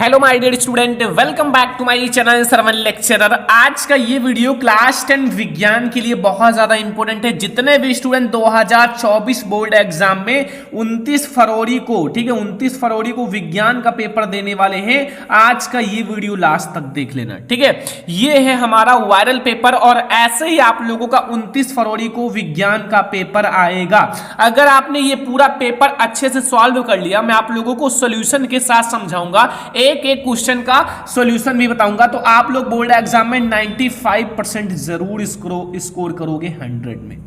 Hello my dear student, welcome back to my channel Sarvan lecturer. आज का ये video class 10 विज्ञान के लिए बहुत ज्यादा इंपॉर्टेंट है। जितने भी स्टूडेंट 2024 बोर्ड एग्जाम में 29 फरवरी को, ठीक है, 29 फरवरी को विज्ञान का पेपर देने वाले हैं, आज का ये वीडियो लास्ट तक देख लेना, ठीक है। ये है हमारा वायरल पेपर और ऐसे ही आप लोगों का 29 फरवरी को विज्ञान का पेपर आएगा। अगर आपने ये पूरा पेपर अच्छे से सॉल्व कर लिया, मैं आप लोगों को सॉल्यूशन के साथ समझाऊंगा, एक एक क्वेश्चन का सॉल्यूशन भी बताऊंगा, तो आप लोग बोर्ड एग्जाम में 95% जरूर स्कोर करोगे 100 में,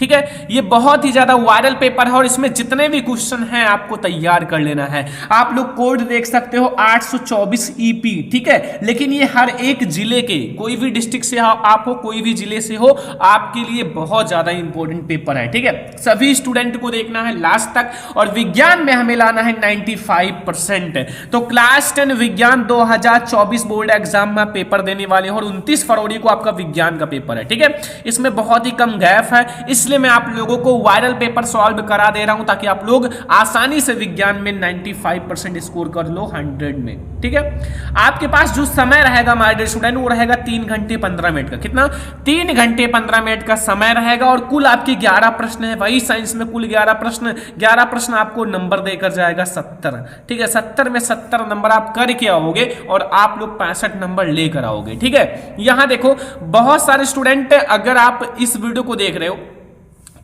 ठीक है। ये बहुत ही ज्यादा वायरल पेपर है और इसमें जितने भी क्वेश्चन हैं आपको तैयार कर लेना है। आप लोग कोड देख सकते हो 824 ईपी, ठीक है, लेकिन ये हर एक जिले के, कोई भी डिस्ट्रिक्ट से आप हो, कोई भी जिले से हो, आपके लिए बहुत ज्यादा इंपॉर्टेंट पेपर है, ठीक है। सभी स्टूडेंट को देखना है लास्ट तक और विज्ञान में हमें लाना है 95%। तो क्लास 10 विज्ञान 2024 बोर्ड एग्जाम में पेपर देने वाले हैं और 29 फरवरी को आपका विज्ञान का पेपर है, ठीक है। इसमें बहुत ही कम गैप है, इसलिए मैं आप लोगों को वायरल पेपर सॉल्व करा दे रहा हूं ताकि आप लोग आसानी से विज्ञान में 95% स्कोर कर लो 100 में, ठीक है। आपके पास जो समय रहेगा माय डियर स्टूडेंट, वो रहेगा 3 घंटे 15 मिनट का। कितना? 3 घंटे 15 मिनट का समय रहेगा और कुल आपके 11 प्रश्न है। वही साइंस में कुल 11 प्रश्न आपको नंबर देकर जाएगा 70, ठीक है। 70 में 70 नंबर आप करके आओगे और आप लोग 65 नंबर लेकर आओगे, ठीक है। यहां देखो, बहुत सारे स्टूडेंट, अगर आप इस वीडियो को देख रहे हो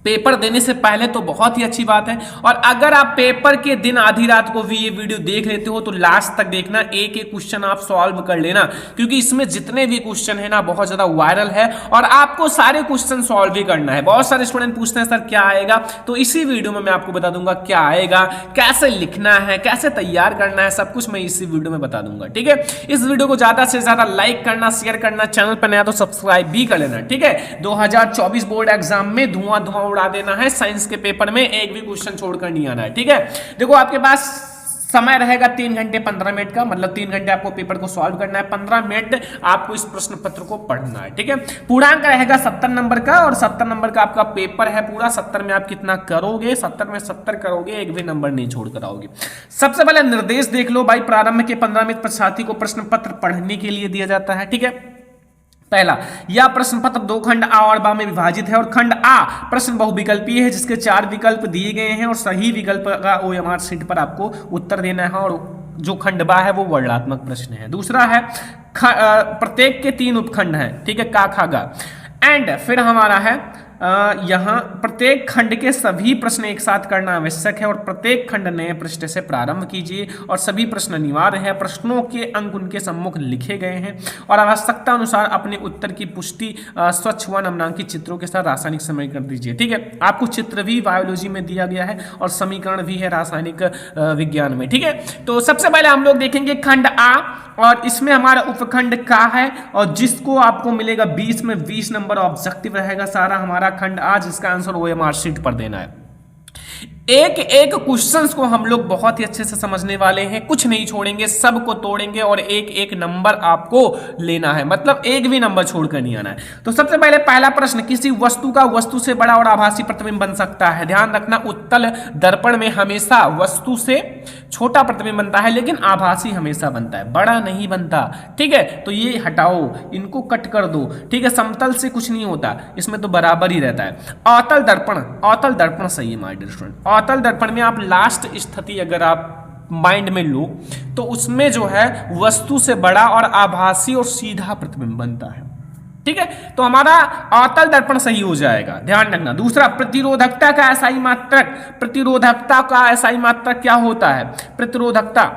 पेपर देने से पहले तो बहुत ही अच्छी बात है, और अगर आप पेपर के दिन आधी रात को भी ये वीडियो देख लेते हो तो लास्ट तक देखना, एक एक क्वेश्चन आप सॉल्व कर लेना, क्योंकि इसमें जितने भी क्वेश्चन है ना बहुत ज्यादा वायरल है और आपको सारे क्वेश्चन सॉल्व ही करना है। बहुत सारे स्टूडेंट पूछते हैं सर क्या आएगा, तो इसी वीडियो में मैं आपको बता दूंगा क्या आएगा, कैसे लिखना है, कैसे तैयार करना है, सब कुछ मैं इसी वीडियो में बता दूंगा, ठीक है। इस वीडियो को ज्यादा से ज्यादा लाइक करना, शेयर करना, चैनल पर नया तो सब्सक्राइब भी कर लेना, ठीक है। 2024 बोर्ड एग्जाम में धुआं उड़ा देना है, साइंस के पेपर में एक भी क्वेश्चन छोड़कर नहीं आना है, ठीक है। देखो, आपके पास समय रहेगा 3 घंटे 15 मिनट का, मतलब 3 घंटे आपको पेपर को सॉल्व करना है, 15 मिनट आपको इस प्रश्न पत्र को पढ़ना है, ठीक है। पूर्णांक रहेगा 70 नंबर का और 70 नंबर का आपका पेपर है पूरा। 70 में आप कितना करोगे? 70 में 70 करोगे, एक भी नंबर नहीं छोड़कर आओगे। सबसे पहले निर्देश देख लो भाई। प्रारंभ के 15 मिनट छात्र को प्रश्न पत्र पढ़ने के लिए दिया जाता है, ठीक है। पहला, यह प्रश्न पत्र 2 खंड आ और बा में विभाजित है और खंड आ प्रश्न बहुविकल्पीय है जिसके 4 विकल्प दिए गए हैं और सही विकल्प का ओएमआर शीट पर आपको उत्तर देना है, और जो खंड बा है वो वर्णनात्मक प्रश्न है। दूसरा है, प्रत्येक के 3 उपखंड हैं, ठीक है, का खा गा। एंड फिर हमारा है यहाँ प्रत्येक खंड के सभी प्रश्न एक साथ करना आवश्यक है और प्रत्येक खंड नए पृष्ठ से प्रारंभ कीजिए और सभी प्रश्न अनिवार्य है। प्रश्नों के अंक उनके सम्मुख लिखे गए हैं और आवश्यकता अनुसार अपने उत्तर की पुष्टि स्वच्छ व नामांकित चित्रों के साथ रासायनिक समीकरण दीजिए, ठीक है। आपको चित्र भी बायोलॉजी में दिया गया है और समीकरण भी है रासायनिक विज्ञान में, ठीक है। तो सबसे पहले हम लोग देखेंगे खंड आ, और इसमें हमारा उपखंड का है और जिसको आपको मिलेगा 20 में 20 नंबर ऑब्जेक्टिव रहेगा सारा हमारा खंड आ, जिसका आंसर ओएमआर शीट पर देना है। एक एक क्वेश्चंस को हम लोग बहुत ही अच्छे से समझने वाले हैं, कुछ नहीं छोड़ेंगे, सबको तोड़ेंगे और एक एक नंबर आपको लेना है, मतलब एक भी नंबर छोड़कर नहीं आना है। तो सबसे पहले पहला प्रश्न, किसी वस्तु का वस्तु से बड़ा और आभासी प्रतिबिंब बन सकता है। ध्यान रखना, उत्तल दर्पण में हमेशा वस्तु से छोटा प्रतिबिंब बनता है लेकिन आभासी हमेशा बनता है, बड़ा नहीं बनता, ठीक है। तो ये हटाओ, इनको कट कर दो, ठीक है। समतल से कुछ नहीं होता, इसमें तो बराबर ही रहता है। अवतल दर्पण सही है माय डियर स्टूडेंट। अवतल दर्पण में आप लास्ट स्थिति अगर आप माइंड में लो तो उसमें जो है वस्तु से बड़ा और आभासी और सीधा प्रतिबिंब बनता है, ठीक है। तो हमारा अवतल दर्पण सही हो जाएगा, ध्यान रखना। दूसरा, प्रतिरोधकता का एसआई मात्रक क्या होता है? प्रतिरोधकता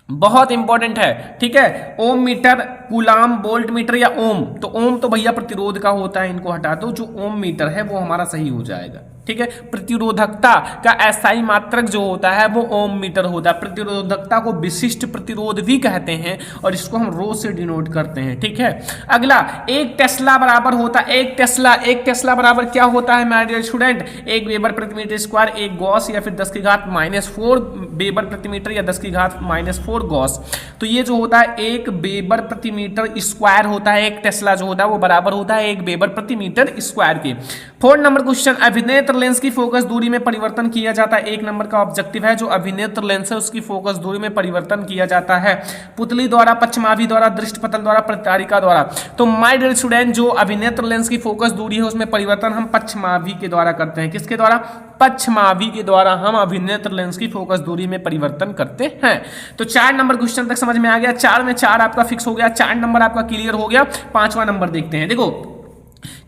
बहुत इंपॉर्टेंट है, ठीक है। ओम मीटर, कूलाम, वोल्ट मीटर या ओम, तो ओम तो भैया प्रतिरोध का होता है, इनको हटा दो। जो ओम मीटर है वो हमारा सही हो जाएगा, ठीक है। प्रतिरोधकता का एसआई मात्रक जो होता है वो ओम मीटर होता है। प्रतिरोधकता को विशिष्ट प्रतिरोध भी कहते हैं और इसको हम रो से डिनोट करते हैं, ठीक है। अगला, 1 टेस्ला बराबर होता है, 1 टेस्ला बराबर क्या होता है माय डियर स्टूडेंट? 1 वेबर प्रति मीटर स्क्वायर, 1 गॉस या फिर 10 की घात -4 वेबर प्रति मीटर या 10 की घात -4 गॉस। तो ये जो होता है 1 वेबर प्रति मीटर स्क्वायर होता है, 1 टेस्ला जो होता है वो बराबर होता है 1 वेबर प्रति मीटर स्क्वायर के। 4 नंबर क्वेश्चन, अभिनेत्र अभिनेत्र लेंस की फोकस दूरी में परिवर्तन किया जाता है। 1 नंबर का ऑब्जेक्टिव है, जो अभिनेत्र लेंस है उसकी फोकस दूरी में परिवर्तन किया जाता है। पुतली द्वारा, पश्चिमाभि द्वारा, दृष्टिपटल द्वारा, प्रतारिका द्वारा। तो माय डियर स्टूडेंट, जो अभिनेत्र लेंस की फोकस दूरी है उसमें परिवर्तन हम पश्चिमाभि के द्वारा करते हैं। किसके द्वारा? पश्चिमाभि के द्वारा हम अभिनेत्र लेंस की फोकस दूरी में परिवर्तन करते हैं। तो 4 नंबर क्वेश्चन तक समझ में आ गया। 4 में 4 आपका फिक्स हो गया, 4 नंबर आपका क्लियर हो गया। 5वां नंबर देखते हैं। देखो,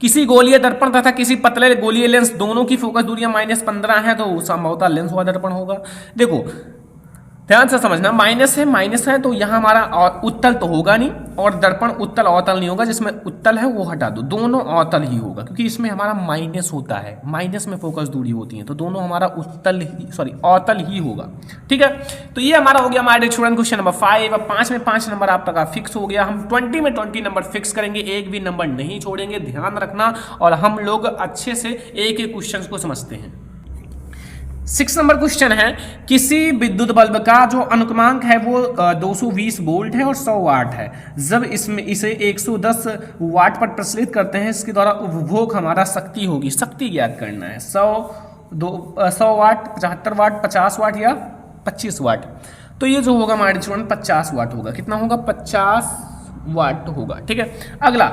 किसी गोलीय दर्पण तथा किसी पतले गोलीय लेंस दोनों की फोकस दूरियां -15 है, तो संभवतः लेंस हुआ दर्पण होगा। देखो ध्यान से समझना, माइनस है तो यहाँ हमारा उत्तल तो होगा नहीं, और दर्पण उत्तल अवतल नहीं होगा। जिसमें उत्तल है वो हटा दो, दोनों अवतल ही होगा, क्योंकि इसमें हमारा माइनस होता है, माइनस में फोकस दूरी होती है, तो दोनों हमारा अवतल ही होगा। ठीक है, तो ये हमारा हो गया हमारे स्टूडेंट क्वेश्चन नंबर 5। अब 5 में 5 नंबर आपका फिक्स हो गया। हम 20 में 20 नंबर फिक्स करेंगे, एक भी नंबर नहीं छोड़ेंगे, ध्यान रखना। और हम लोग अच्छे से एक एक क्वेश्चन को समझते हैं। 6 नंबर क्वेश्चन है, किसी विद्युत बल्ब का जो अनुक्रमांक है वो 220 वोल्ट है और 100 वाट है। जब इसे 110 वाट पर प्रचलित करते हैं, इसके द्वारा उपभोग हमारा शक्ति होगी। शक्ति ज्ञात करना है। 100 वाट, 75 वाट, 50 वाट या 25 वाट। तो ये जो होगा हमारे स्टूडेंट 50 वाट होगा। कितना होगा? 50 वाट होगा। ठीक है, अगला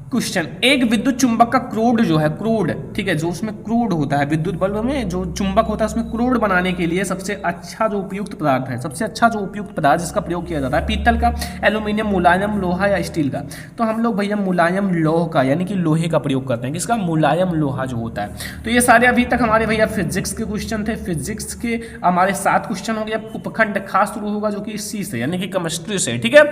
क्वेश्चन, एक विद्युत चुंबक का क्रोड जो है, क्रोड, ठीक है, जो उसमें क्रोड होता है विद्युत बल्ब में, जो चुंबक होता है उसमें क्रोड बनाने के लिए सबसे अच्छा जो उपयुक्त पदार्थ है, सबसे अच्छा जो उपयुक्त पदार्थ जिसका प्रयोग किया जाता है, पीतल का, एल्यूमिनियम, मुलायम लोहा या स्टील का। तो हम लोग भैया मुलायम लोह का, यानी कि लोहे का प्रयोग करते हैं। किसका? मुलायम लोहा जो होता है। तो ये सारे अभी तक हमारे भैया फिजिक्स के क्वेश्चन थे। फिजिक्स के हमारे 7 क्वेश्चन हो गया। उपखंड खा शुरू होगा, जो कि सी से, यानी कि केमिस्ट्री से। ठीक है,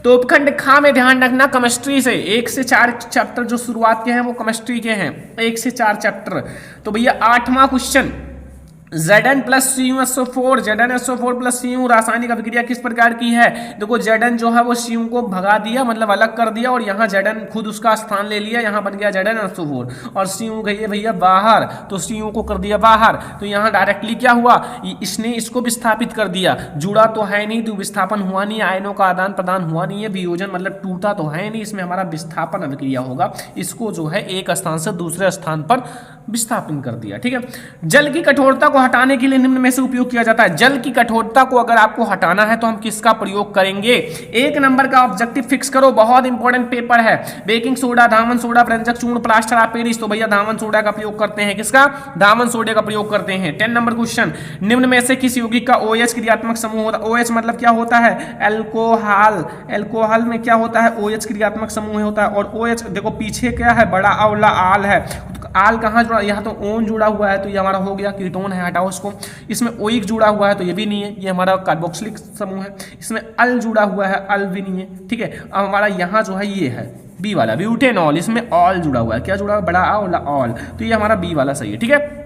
तो उपखंड खा में ध्यान रखना, केमिस्ट्री से 1 से 4 चैप्टर जो शुरुआत के हैं वो केमिस्ट्री के हैं, 1 से 4 चैप्टर। तो भैया 8वां question, Zn plus CuSO4, ZnSO4 plus Cu रासायनिक अभिक्रिया किस प्रकार की है? देखो Zn जो है वो Cu को भगा दिया, मतलब अलग कर दिया, और यहाँ Zn खुद उसका स्थान ले लिया, यहाँ बन गया ZnSO4, और Cu गई भैया बाहर, तो Cu को कर दिया बाहर। तो यहाँ डायरेक्टली क्या हुआ, इसने इसको विस्थापित कर दिया। जुड़ा तो है नहीं, तो विस्थापन हुआ नहीं, आयनों का आदान प्रदान हुआ नहीं है, वियोजन मतलब टूटा तो है नहीं, इसमें हमारा विस्थापन अभिक्रिया होगा। इसको जो है एक स्थान से दूसरे स्थान पर विस्थापन कर दिया। ठीक है, जल की कठोरता को हटाने के लिए निम्न में से उपयोग किया जाता है। जल की कठोरता को अगर आपको हटाना है तो हम किसका प्रयोग करेंगे? 1 नंबर का ऑब्जेक्टिव फिक्स करो, बहुत इंपॉर्टेंट पेपर है। बेकिंग सोडा, धावन सोडा, व्यंजक चूर्ण, प्लास्टर ऑफ पेरिस। तो भैया धावन सोडा का प्रयोग करते हैं। किसका? धावन सोडे का प्रयोग करते हैं। 10 नंबर क्वेश्चन, निम्न में से किस यौगिक का OH क्रियात्मक समूह होता है? OH मतलब क्या होता है? एल्कोहल। एल्कोहल में क्या होता है? OH क्रियात्मक समूह होता है। और OH देखो पीछे क्या है? बड़ा अवला आल है। आल कहाँ जुड़ा? यहाँ तो ओन जुड़ा हुआ है, तो ये हमारा हो गया कीटोन है, हटाओ इसको। इसमें ओइक जुड़ा हुआ है, तो ये भी नहीं है, ये हमारा कार्बोक्सिलिक समूह है। इसमें अल जुड़ा हुआ है, अल भी नहीं है। ठीक है, अब हमारा यहाँ जो है ये है बी वाला ब्यूटेनॉल, इसमें ऑल जुड़ा हुआ है। क्या जुड़ा हुआ है? बड़ा आ ऑल, तो ये हमारा बी वाला सही है। ठीक है,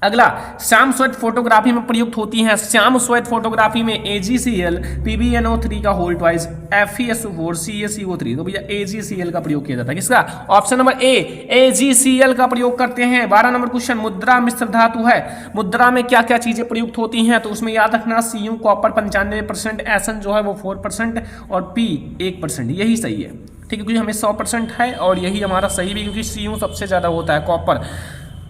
अगला, श्याम स्वेत फोटोग्राफी में प्रयुक्त होती है। श्याम स्वेत फोटोग्राफी में AgCl, PbNO3 का होल ट्वाइस, FeSO4, CaCO3। तो भैया AgCl का प्रयोग किया जाता है। किसका? ऑप्शन नंबर ए, AgCl का प्रयोग करते हैं। 12 नंबर क्वेश्चन, मुद्रा मिश्र धातु है। मुद्रा में क्या क्या चीजें प्रयुक्त होती हैं? तो उसमें याद रखना, Cu कॉपर 95%, Sn जो है वो 4% और P 1%, यही सही है। ठीक है, क्योंकि हमें 100% है और यही हमारा सही भी, क्योंकि Cu सबसे ज्यादा होता है, कॉपर।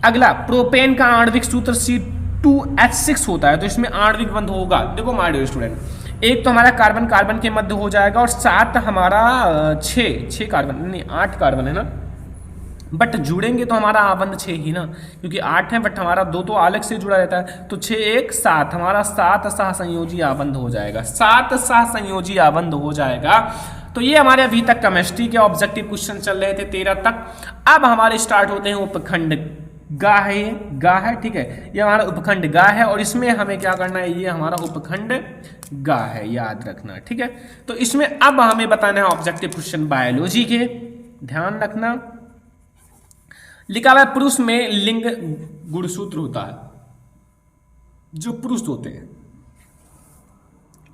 अगला, प्रोपेन का आणविक सूत्र C2H6 होता है, तो इसमें आणविक बंध होगा। देखो माय डियर स्टूडेंट, एक तो हमारा कार्बन कार्बन के मध्य हो जाएगा, और 7 हमारा 6 कार्बन नहीं 8 कार्बन है ना, बट जुड़ेंगे तो हमारा आबंध 6 ही ना, क्योंकि 8 है बट हमारा 2 तो अलग से जुड़ा रहता है। तो 6 1 7 हमारा 7 सहसंयोजी आबंध हो जाएगा, 7 सहसंयोजी आबंध हो जाएगा। तो ये हमारे अभी तक केमिस्ट्री के ऑब्जेक्टिव क्वेश्चन चल रहे थे 13 तक। अब हमारे स्टार्ट होते हैं उपखंड गा है, ये गा है। ठीक है, ये हमारा उपखंड गा है, और इसमें हमें क्या करना है? ये हमारा उपखंड गा है, याद रखना। ठीक है, तो इसमें अब हमें बताना है ऑब्जेक्टिव क्वेश्चन बायोलॉजी के, ध्यान रखना। लिखा हुआ है, पुरुष में लिंग गुणसूत्र होता है। जो पुरुष होते हैं,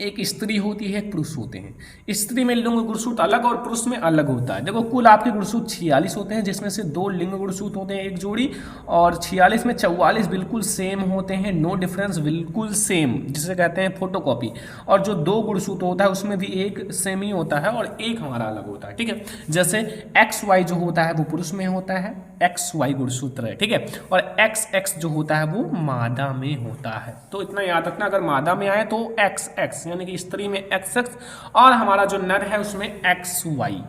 एक स्त्री होती है, एक पुरुष होते हैं। स्त्री में लिंग गुणसूत्र अलग और पुरुष में अलग होता है। देखो कुल आपके गुणसूत्र 46 होते हैं, जिसमें से 2 लिंग गुणसूत्र होते हैं, एक जोड़ी, और 46 में 44 बिल्कुल सेम होते हैं, नो डिफरेंस, बिल्कुल सेम, जिसे कहते हैं फोटोकॉपी। और जो 2 गुणसूत्र होता है उसमें भी एक सेम ही होता है और एक हमारा अलग होता है। ठीक है, जैसे XY जो होता है वो पुरुष में होता है, एक्स वाई गुणसूत्र है, ठीक है। और एक्स एक्स जो होता है वो मादा में होता है, तो इतना याद रखना, अगर मादा में आए तो एक्स एक्स यानी कि स्त्री में एक्स एक्स और हमारा जो नर है उसमें एक्स वाई,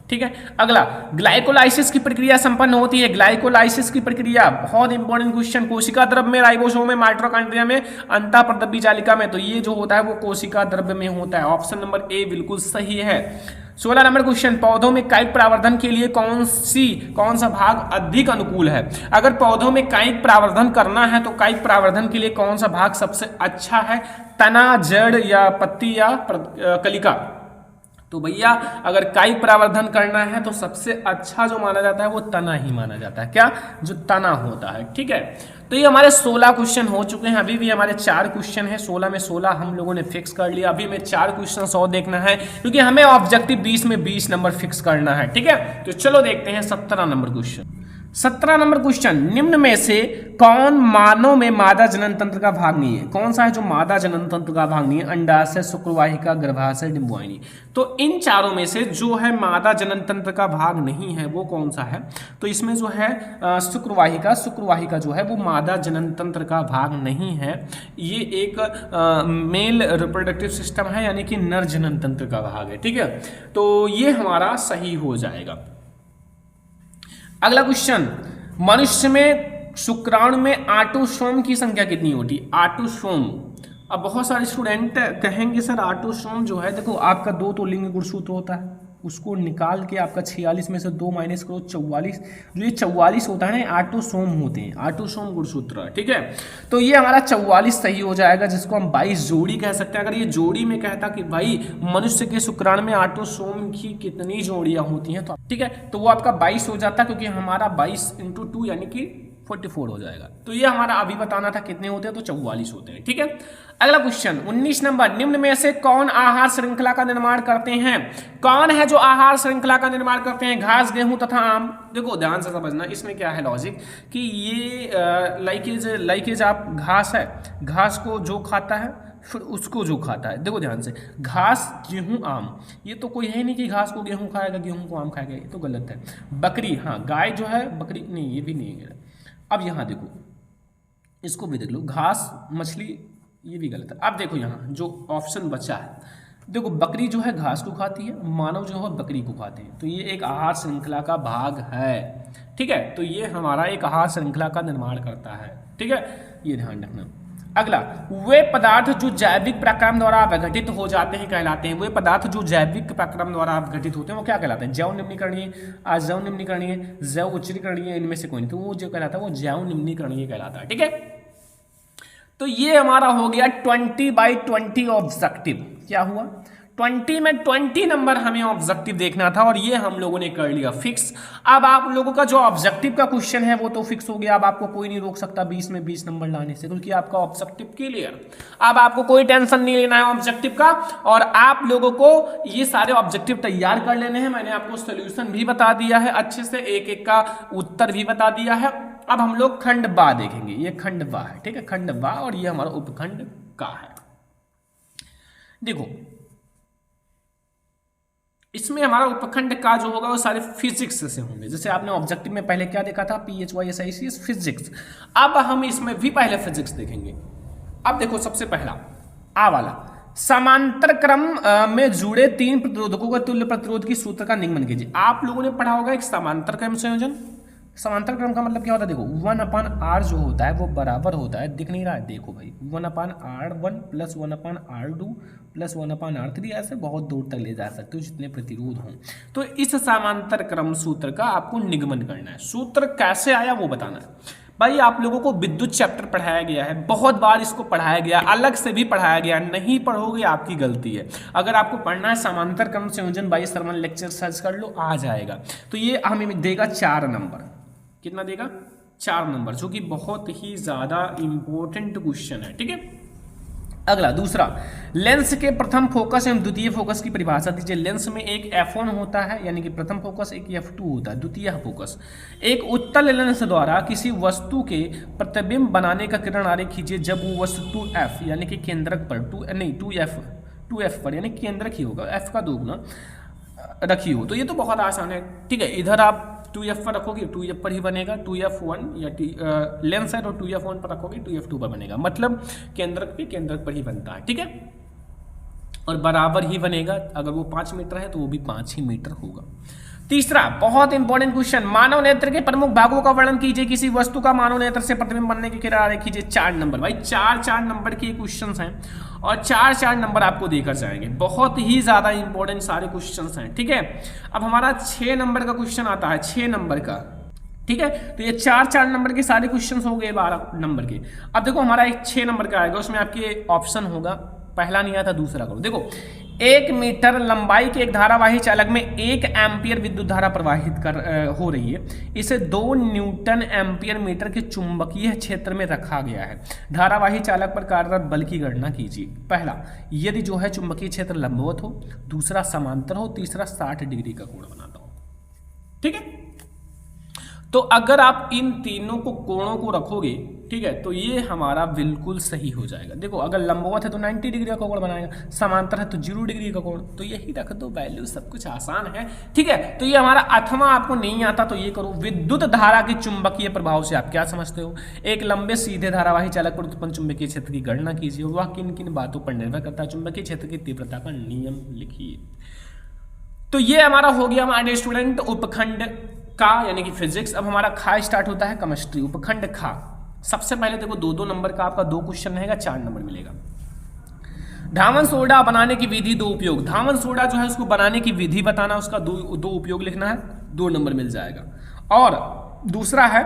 ठीक है। अगला, ग्लाइकोलाइसिस की प्रक्रिया संपन्न होती है। ग्लाइकोलाइसिस की प्रक्रिया बहुत इंपॉर्टेंट क्वेश्चन, कोशिका द्रव्य में, राइबोसोम में, माइटोकॉन्ड्रिया में, अंतःप्रद्रव्य जालिका में, तो ये जो होता है वो कोशिका द्रव्य में होता है। ऑप्शन नंबर ए बिल्कुल सही है। 16 नंबर क्वेश्चन, पौधों में कायिक प्रवर्धन के लिए कौन सा भाग अधिक अनुकूल है। अगर पौधों में कायिक प्रवर्धन करना है तो कायिक प्रवर्धन के लिए कौन सा भाग सबसे अच्छा है, तना, जड़ या पत्ती या कलिका। तो भैया अगर कायिक प्रवर्धन करना है तो सबसे अच्छा जो माना जाता है वो तना ही माना जाता है, क्या, जो तना होता है, ठीक है। तो ये हमारे 16 क्वेश्चन हो चुके हैं, अभी भी हमारे 4 क्वेश्चन हैं, 16 में 16 हम लोगों ने फिक्स कर लिया, अभी हमें 4 क्वेश्चन और देखना है क्योंकि हमें ऑब्जेक्टिव 20 में 20 नंबर फिक्स करना है, ठीक है। तो चलो देखते हैं 17 नंबर क्वेश्चन। 17 नंबर क्वेश्चन, निम्न में से कौन मानव में मादा जनन तंत्र का भाग नहीं है। कौन सा है जो मादा जनन तंत्र का भाग नहीं है, अंडाशय, शुक्रवाहिका, गर्भाशय, डिंबवाहिनी। तो इन चारों में से जो है मादा जनन तंत्र का भाग नहीं है वो कौन सा है, तो इसमें जो है शुक्रवाहिका जो है वो मादा जनन तंत्र का भाग नहीं है, ये एक मेल रिप्रोडक्टिव सिस्टम है यानी कि नर जनन तंत्र का भाग है, ठीक है। तो ये हमारा सही हो जाएगा। अगला क्वेश्चन, मनुष्य में शुक्राणु में ऑटोसोम की संख्या कितनी होती है। ऑटोसोम, अब बहुत सारे स्टूडेंट कहेंगे सर ऑटोसोम जो है, देखो आपका 2 तो लिंग गुणसूत्र होता है, उसको निकाल के आपका 46 में से 2 माइनस करो 44, जो ये 44 होता है ना ऑटोसोम होते हैं, ऑटोसोम गुणसूत्र, ठीक है। तो ये हमारा 44 सही हो जाएगा, जिसको हम 22 जोड़ी कह सकते हैं। अगर ये जोड़ी में कहता कि भाई मनुष्य के शुक्राणु में ऑटोसोम की कितनी जोड़ियां होती हैं, तो ठीक है, तो वो आपका 22 हो जाता, क्योंकि हमारा 22 × 2 यानी कि 44 हो जाएगा। तो ये हमारा अभी बताना था कितने होते हैं, तो 44 होते हैं, ठीक है। अगला क्वेश्चन 19 नंबर, निम्न में से कौन आहार श्रृंखला का निर्माण करते हैं। कौन है जो आहार श्रृंखला का निर्माण करते हैं, घास, गेहूं तथा आम। देखो ध्यान से समझना, इसमें क्या है लॉजिक कि ये लाइकेज आप घास है, घास को जो खाता है फिर उसको जो खाता है। देखो ध्यान से, घास, गेहूं, आम, ये तो कोई है नहीं कि घास को गेहूं खाएगा, गेहूं को आम खाएगा, ये तो गलत है। बकरी, हाँ गाय जो है, बकरी नहीं, ये भी नहीं है। अब यहाँ देखो, इसको भी देख लो, घास, मछली, ये भी गलत है। अब देखो यहाँ जो ऑप्शन बचा है, देखो बकरी जो है घास को खाती है, मानव जो है बकरी को खाते हैं, तो ये एक आहार श्रृंखला का भाग है, ठीक है। तो ये हमारा एक आहार श्रृंखला का निर्माण करता है, ठीक है, ये ध्यान रखना। अगला, वे पदार्थ जो जैविक प्रक्रम द्वारा विघटित हो जाते हैं कहलाते हैं। वे पदार्थ जो जैविक प्रक्रम द्वारा विघटित होते हैं वो क्या कहलाते हैं, जैव निम्नीकरणीय, अजैव निम्नीकरणीय, जैव उच्चीकरणीय, इनमें से कोई नहीं, तो वो जो कहलाता है वो जैव निम्नीकरणीय कहलाता है, ठीक है। तो ये हमारा हो गया 20/20 ऑब्जेक्टिव। क्या हुआ, 20 में 20 नंबर हमें ऑब्जेक्टिव देखना था और ये हम लोगों ने कर लिया फिक्स। अब आप लोगों का जो ऑब्जेक्टिव का क्वेश्चन है वो तो फिक्स हो गया, अब आपको कोई नहीं रोक सकता 20 में 20 नंबर लाने से, क्योंकि आपका ऑब्जेक्टिव क्लियर। अब आपको कोई टेंशन नहीं लेना है ऑब्जेक्टिव का, और आप लोगों को ये सारे ऑब्जेक्टिव तैयार कर लेने हैं। मैंने आपको सोल्यूशन भी बता दिया है अच्छे से, एक एक का उत्तर भी बता दिया है। अब हम लोग खंड बा देखेंगे, ये खंड बा है, ठीक है, खंड बा, और ये हमारा उपखंड का है। देखो इसमें हमारा उपखंड का जो होगा वो सारे फिजिक्स से होंगे। जैसे आपने ऑब्जेक्टिव में पहले क्या देखा था, PHYSICS फिजिक्स, अब हम इसमें भी पहले फिजिक्स देखेंगे। अब देखो सबसे पहला आ वाला, समांतर क्रम में जुड़े 3 प्रतिरोधकों का तुल्य प्रतिरोध की सूत्र का निगमन कीजिए। आप लोगों ने पढ़ा होगा एक समांतर क्रम संयोजन। समांतर क्रम का मतलब क्या होता है, देखो 1/R जो होता है वो बराबर होता है, दिख नहीं रहा है, देखो भाई 1/R1 + 1/R2 + 1/R3, ऐसे बहुत दूर तक ले जा सकते हो जितने प्रतिरोध हों। तो इस समांतर क्रम सूत्र का आपको निगमन करना है। सूत्र कैसे आया वो बताना है। भाई आप लोगों को विद्युत चैप्टर पढ़ाया गया है, बहुत बार इसको पढ़ाया गया, अलग से भी पढ़ाया गया, नहीं पढ़ोगे आपकी गलती है। अगर आपको पढ़ना है समांतर क्रम संयोजन बाई सरमन लेक्चर सर्च कर लो, आ जाएगा। तो ये हमें देगा 4 नंबर, कितना देगा, 4 नंबर, जो कि बहुत ही ज्यादा इंपॉर्टेंट क्वेश्चन है, ठीक है। अगला दूसरा, लेंस के प्रथम फोकस एवं द्वितीय फोकस की परिभाषा दीजिए। लेंस में एक F1 होता है यानी कि प्रथम फोकस, एक F2 होता है द्वितीय फोकस। एक उत्तल लेंस द्वारा किसी वस्तु के प्रतिबिंब बनाने का किरण आरेख खींचिए जब वो वस्तु 2F यानी कि केंद्रक पर 2F पर यानी केंद्रक ही होगा, F का दोगुना रखी हो, तो ये तो बहुत आसान है। ठीक है, इधर आप 2f पर रखोगे 2f पर ही बनेगा, 2f1 या लेंस है तो 2f1 पर रखोगे 2f2 पर बनेगा, मतलब केंद्रक भी केंद्रक पर ही बनता है। ठीक है, और बराबर ही बनेगा, अगर वो 5 मीटर है तो वो भी 5 ही मीटर होगा। तीसरा बहुत इंपॉर्टेंट क्वेश्चन, मानव नेत्र के प्रमुख भागों का वर्णन कीजिए, किसी वस्तु का मानव नेत्र से प्रतिबिंब बनने की किनारे कीजिए। 4 नंबर, भाई 4 नंबर के क्वेश्चंस हैं और 4 नंबर आपको देकर जाएंगे, बहुत ही ज्यादा इंपॉर्टेंट सारे क्वेश्चंस हैं। ठीक है, अब हमारा 6 नंबर का क्वेश्चन आता है, 6 नंबर का। ठीक है, तो ये 4 नंबर के सारे क्वेश्चंस हो गए 12 नंबर के। अब देखो हमारा एक 6 नंबर का आएगा, उसमें आपके ऑप्शन होगा, पहला नहीं आता दूसरा करो। देखो 1 मीटर लंबाई के एक धारावाही चालक में 1 एम्पियर विद्युत धारा प्रवाहित हो रही है, इसे 2 न्यूटन एम्पियर मीटर के चुंबकीय क्षेत्र में रखा गया है। धारावाही चालक पर कार्यरत बल की गणना कीजिए। पहला, यदि जो है चुंबकीय क्षेत्र लंबवत हो, दूसरा समांतर हो, तीसरा 60 डिग्री का कोण बनाता हो। ठीक है, तो अगर आप इन तीनों को कोणों को रखोगे, ठीक है, तो ये हमारा बिल्कुल सही हो जाएगा। देखो अगर लंबवत है तो 90 डिग्री का कोण बनाएगा, समांतर है तो 0 डिग्री का कोण, तो यही रख दो वैल्यू, सब कुछ आसान है। ठीक है, तो ये हमारा 8वां आपको नहीं आता तो ये करो। विद्युत धारा के चुंबकीय प्रभाव से आप क्या समझते हो? एक लंबे सीधे धारावाही चालक पर उत्पन्न चुंबकीय क्षेत्र की गणना कीजिए, वह किन किन बातों पर निर्भर करता है, चुंबकीय क्षेत्र की तीव्रता का नियम लिखिए। तो ये हमारा हो गया हमारे स्टूडेंट उपखंड का, यानी कि फिजिक्स। अब हमारा खा स्टार्ट होता है केमिस्ट्री, उपखंड खा। सबसे पहले देखो 2 नंबर का आपका 2 क्वेश्चन रहेगा, 4 नंबर मिलेगा। धावन सोडा बनाने की विधि, 2 उपयोग। धावन सोडा जो है उसको बनाने की विधि बताना, उसका 2 उपयोग लिखना है, 2 नंबर मिल जाएगा। और दूसरा है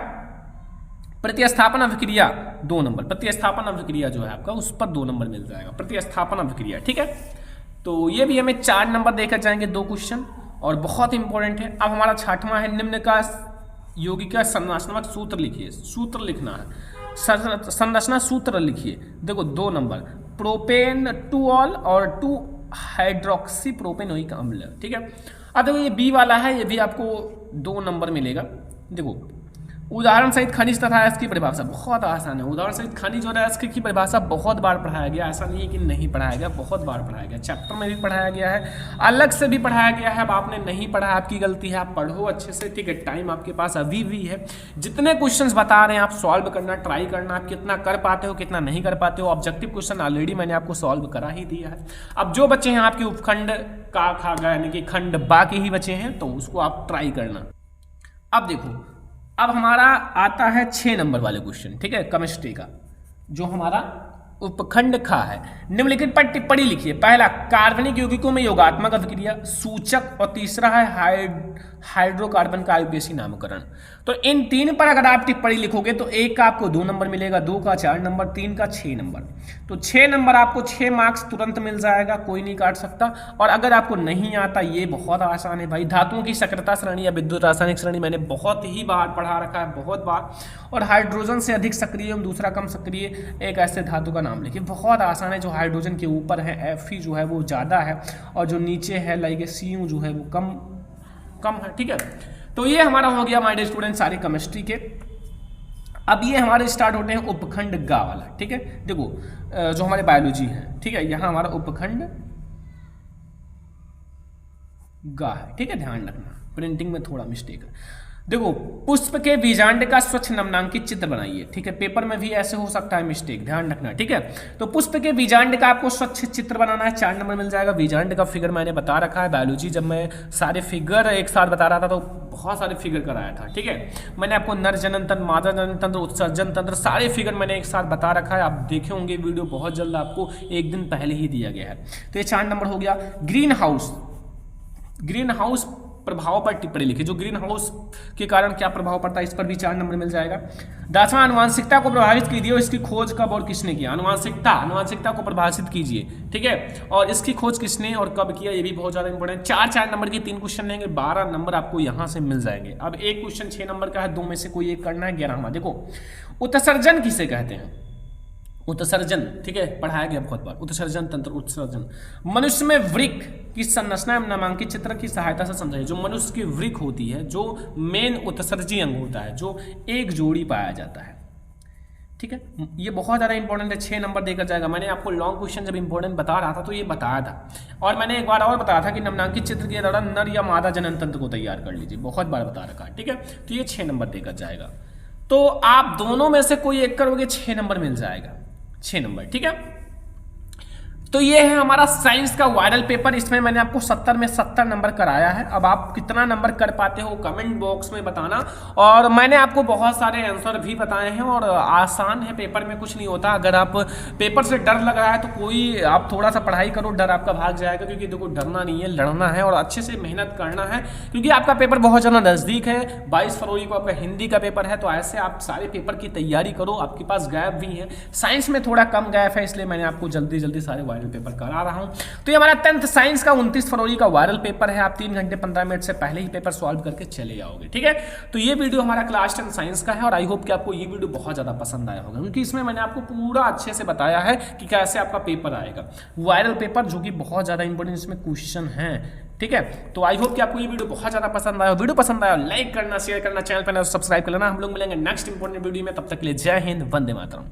प्रतिस्थापन अभिक्रिया, 2 नंबर। प्रतिस्थापन अभिक्रिया जो है आपका उस पर 2 नंबर मिल जाएगा, प्रतिस्थापन अभिक्रिया। ठीक है, तो ये भी हमें 4 नंबर देकर जाएंगे, 2 क्वेश्चन और बहुत इंपॉर्टेंट है। अब हमारा 6वां है, निम्न का यौगिक संरचनात्मक सूत्र लिखिए। सूत्र लिखना है, संरचना सूत्र लिखिए। देखो 2 नंबर, प्रोपेन 2ऑल और 2 हाइड्रोक्सी प्रोपेनोइक अम्ल। ठीक है, अब देखो ये बी वाला है, ये भी आपको 2 नंबर मिलेगा। देखो उदाहरण सहित खनिज तथा अयस्क की परिभाषा बहुत आसान है। उदाहरण सहित खनिज और अयस्क की परिभाषा बहुत बार पढ़ाया गया, ऐसा नहीं है कि नहीं पढ़ाया गया, बहुत बार पढ़ाया गया। चैप्टर में भी पढ़ाया गया है, अलग से भी पढ़ाया गया है। अब आपने नहीं पढ़ा, आपकी गलती है, आप पढ़ो अच्छे से। ठीक है, टाइम आपके पास अभी भी है। जितने क्वेश्चंस बता रहे हैं आप सॉल्व करना, ट्राई करना, आप कितना कर पाते हो कितना नहीं कर पाते हो। ऑब्जेक्टिव क्वेश्चन ऑलरेडी मैंने आपको सॉल्व करा ही दिया है। अब जो बच्चे हैं आपके उपखंड का खा गए, यानी कि खंड बा के ही बचे हैं, तो उसको आप ट्राई करना। अब देखो, अब हमारा आता है 6 नंबर वाले क्वेश्चन। ठीक है, केमिस्ट्री का, जो हमारा उपखंड खा है। निम्नलिखित पर टिप्पणी लिखिए। पहला, कार्बनिक यौगिकों में योगात्मक अभिक्रिया, सूचक, और तीसरा है हाइड्रोकार्बन का आयुगेशी नामकरण। तो इन 3 पर अगर आप टिप्पणी लिखोगे तो 1 का आपको 2 नंबर मिलेगा, 2 का 4 नंबर, 3 का 6 नंबर। तो 6 नंबर आपको 6 मार्क्स तुरंत मिल जाएगा, कोई नहीं काट सकता। और अगर आपको नहीं आता, ये बहुत आसान है भाई, धातुओं की सक्रियता श्रेणी या विद्युत रासायनिक श्रेणी मैंने बहुत ही बार पढ़ा रखा है, बहुत बार। और हाइड्रोजन से अधिक सक्रिय एवं दूसरा कम सक्रिय एक ऐसे धातु का नाम लिखिए। बहुत आसान है, जो हाइड्रोजन के ऊपर है Fe जो है वो ज़्यादा है, और जो नीचे है लाइक Cu जो है वो कम है। ठीक है, तो ये हमारा हो गया माय डियर स्टूडेंट सारे केमिस्ट्री के। अब ये हमारे स्टार्ट होते हैं उपखंड गा वाला। ठीक है, देखो जो हमारे बायोलॉजी है, ठीक है, यहाँ हमारा उपखंड गा है। ठीक है, ध्यान रखना, प्रिंटिंग में थोड़ा मिस्टेक है। देखो, पुष्प के बीजांड का स्वच्छ नमनांकित चित्र बनाइए। ठीक है, पेपर में भी ऐसे हो सकता है मिस्टेक, ध्यान रखना। ठीक है, तो पुष्प के बीजांड का आपको स्वच्छ चित्र बनाना है, 4 नंबर मिल जाएगा। बीजांड का फिगर मैंने बता रखा है, बायोलॉजी जब मैं सारे फिगर एक साथ बता रहा था तो बहुत सारे फिगर कराया था। ठीक है, मैंने आपको नर जनन तंत्र, मादा जनन तंत्र, उत्सर्जन तंत्र, सारे फिगर मैंने एक साथ बता रखा है। आप देखे होंगे वीडियो, बहुत जल्द आपको 1 दिन पहले ही दिया गया है। तो ये 4 नंबर हो गया। ग्रीन हाउस प्रभाव पर टिप्पणी लिखिए। जो ग्रीन हाउस के कारण क्या प्रभाव पड़ता है, इस पर भी 4 नंबर मिल जाएगा। 10वां, आनुवांशिकता को प्रभावित कीजिए और इसकी खोज कब और किसने किया। आनुवांशिकता को प्रभावित कीजिए। ठीक है, और इसकी खोज किसने और कब किया, ये भी बहुत ज्यादा इंपॉर्टेंट। 4 नंबर के 3 क्वेश्चन रहेंगे, 12 नंबर आपको यहाँ से मिल जाएंगे। अब एक क्वेश्चन 6 नंबर का है, 2 में से कोई एक करना है। 11वां, देखो उत्सर्जन किसे कहते हैं। उत्सर्जन, ठीक है, पढ़ाया गया बहुत बार। उत्सर्जन तंत्र, उत्सर्जन मनुष्य में वृक्क की संरचना नामांकित चित्र की सहायता से समझाइए। जो मनुष्य की वृक्क होती है, जो मेन उत्सर्जी अंग होता है, जो एक जोड़ी पाया जाता है, ठीक है, ये बहुत ज़्यादा इंपॉर्टेंट है, 6 नंबर देकर जाएगा। मैंने आपको लॉन्ग क्वेश्चन जब इंपॉर्टेंट बता रहा था तो ये बताया था, और मैंने एक बार और बताया था कि निम्नांकित चित्र के दौरान नर या मादा जनन तंत्र को तैयार कर लीजिए, बहुत बार बता रखा है। ठीक है, तो ये 6 नंबर देकर जाएगा। तो आप दोनों में से कोई एक करोगे, 6 नंबर मिल जाएगा, 6 नंबर। ठीक है, तो ये है हमारा साइंस का वायरल पेपर। इसमें मैंने आपको 70 में 70 नंबर कराया है। अब आप कितना नंबर कर पाते हो कमेंट बॉक्स में बताना। और मैंने आपको बहुत सारे आंसर भी बताए हैं, और आसान है, पेपर में कुछ नहीं होता। अगर आप पेपर से डर लग रहा है तो कोई आप थोड़ा सा पढ़ाई करो, डर आपका भाग जाएगा। क्योंकि देखो, डरना नहीं है, लड़ना है और अच्छे से मेहनत करना है, क्योंकि आपका पेपर बहुत ज़्यादा नज़दीक है। 22 फरवरी को आपका हिंदी का पेपर है। तो ऐसे आप सारे पेपर की तैयारी करो, आपके पास गैप भी है। साइंस में थोड़ा कम गैप है, इसलिए मैंने आपको जल्दी जल्दी सारे वायरल पेपर करा रहा हूं। तो ये हमारा 10th साइंस का 29 फरवरी का वायरल पेपर है। आप 3 घंटे 15 मिनट से पहले ही पेपर सॉल्व करके चले जाओगे। ठीक है, तो ये वीडियो हमारा क्लास 10 साइंस का है, और आई होप कि आपको ये वीडियो बहुत ज्यादा पसंद आया होगा, क्योंकि इसमें मैंने आपको पूरा अच्छे से बताया है कि कैसे आपका पेपर आएगा, वायरल पेपर, जो कि बहुत ज्यादा इंपॉर्टेंट इसमें क्वेश्चन है। ठीक है, तो आई होप कि आपको ये वीडियो बहुत ज्यादा पसंद आया। वीडियो पसंद आया लाइक करना, शेयर करना, चैनल पर सब्सक्राइब करना। हम लोग मिलेंगे नेक्स्ट इंपॉर्टेंट वीडियो में, तब तक के लिए जय हिंद, वंदे मातरम।